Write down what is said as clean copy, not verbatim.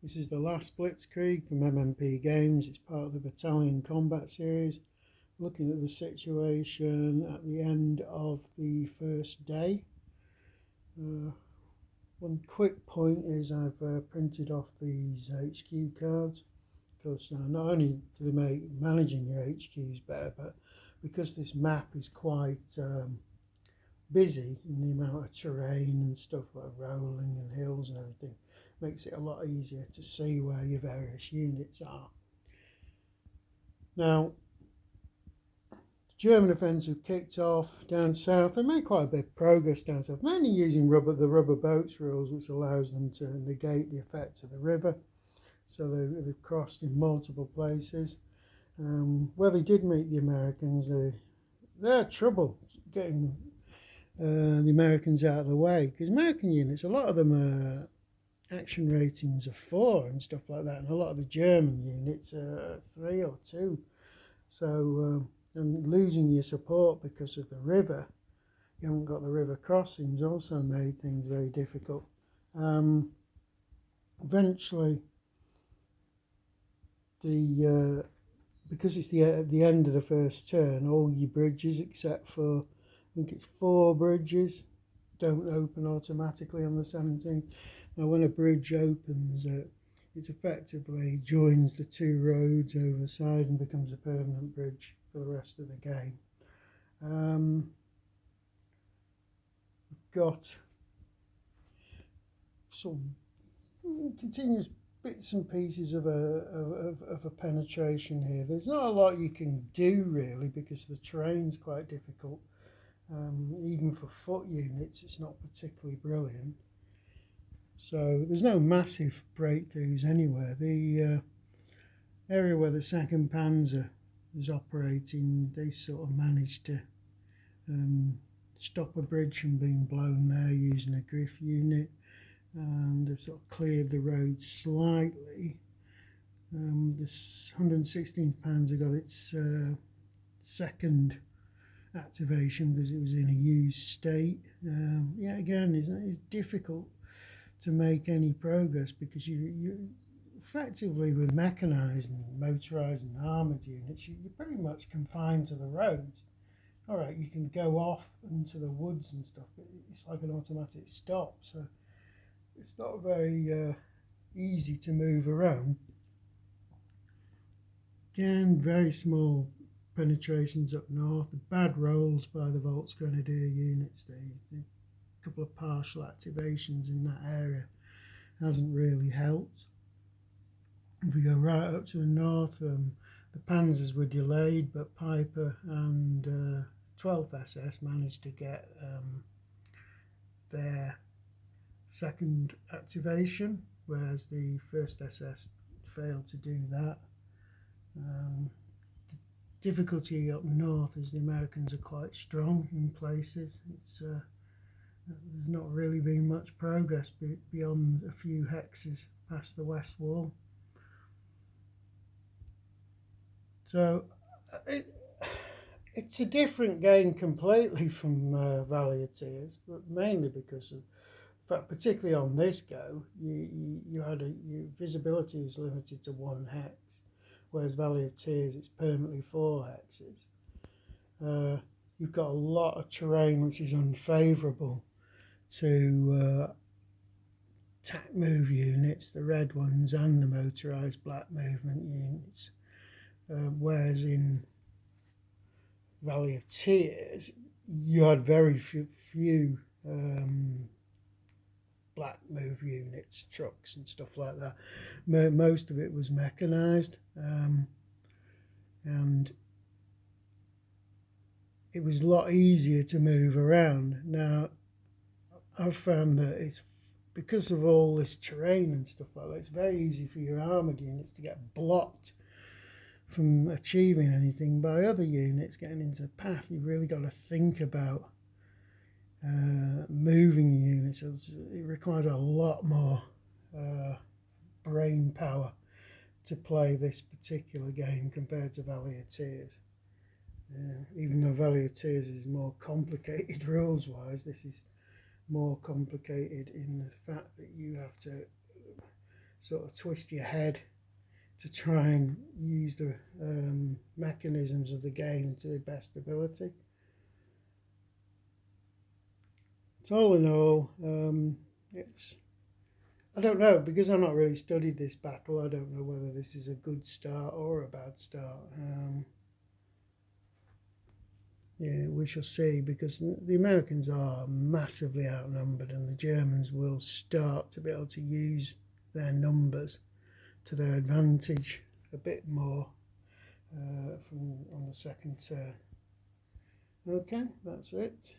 This is the last Blitzkrieg from MMP Games. It's part of the Battalion combat series. Looking at the situation at the end of the first day. One quick point is I've printed off these HQ cards because not only do they make managing your HQs better, but because this map is quite busy in the amount of terrain and stuff like rolling and hills and everything, makes it a lot easier to see where your various units are. Now, the German offensive kicked off down south. They made quite a bit of progress down south, mainly using the rubber boats rules, which allows them to negate the effect of the river. So they've crossed in multiple places. Where they did meet the Americans, they had trouble getting the Americans out of the way, because American units, a lot of them are action ratings of 4 and stuff like that, and a lot of the German units are 3 or 2. So and losing your support because of the river, you haven't got the river crossings, also made things very difficult. Eventually, because it's the end of the first turn, all your bridges except for, I think it's 4 bridges, don't open automatically on the 17th. Now when a bridge opens, it effectively joins the 2 roads over the side and becomes a permanent bridge for the rest of the game. We've got some continuous bits and pieces of a penetration here. There's not a lot you can do really because the terrain's quite difficult. Even for foot units, it's not particularly brilliant. So there's no massive breakthroughs anywhere. The area where the 2nd Panzer was operating, they sort of managed to stop a bridge from being blown there using a Griff unit, and they've sort of cleared the road slightly. This 116th Panzer got its second activation because it was in a used state. Yeah, again, it's difficult to make any progress because you effectively, with mechanized and motorized and armored units, you're pretty much confined to the roads. All right, you can go off into the woods and stuff, but it's like an automatic stop, so it's not very easy to move around. Again, very small penetrations up north, bad rolls by the Volksgrenadier units. The couple of partial activations in that area hasn't really helped. If we go right up to the north, the Panzers were delayed, but Piper and 12th SS managed to get their second activation, whereas the 1st SS failed to do that. Difficulty up north is the Americans are quite strong in places. There's not really been much progress beyond a few hexes past the west wall. So it's a different game completely from Valley of Tears, but mainly because of, in fact, particularly on this go, your visibility was limited to 1 hex, whereas Valley of Tears it's permanently 4 hexes. You've got a lot of terrain which is unfavourable to attack move units, the red ones, and the motorised black movement units. Whereas in Valley of Tears, you had very few black move units, trucks and stuff like that. Most of it was mechanised, and it was a lot easier to move around. Now, I've found that it's because of all this terrain and stuff like that, it's very easy for your armoured units to get blocked from achieving anything by other units getting into the path. You've really got to think about moving units. It requires a lot more brain power to play this particular game compared to Valley of Tears. Even though Valley of Tears is more complicated rules wise, this is more complicated in the fact that you have to sort of twist your head to try and use the mechanisms of the game to the best ability. So all in all, it's, I don't know, because I've not really studied this battle, I don't know whether this is a good start or a bad start. Yeah, we shall see, because the Americans are massively outnumbered and the Germans will start to be able to use their numbers to their advantage a bit more on the second turn. Okay, that's it.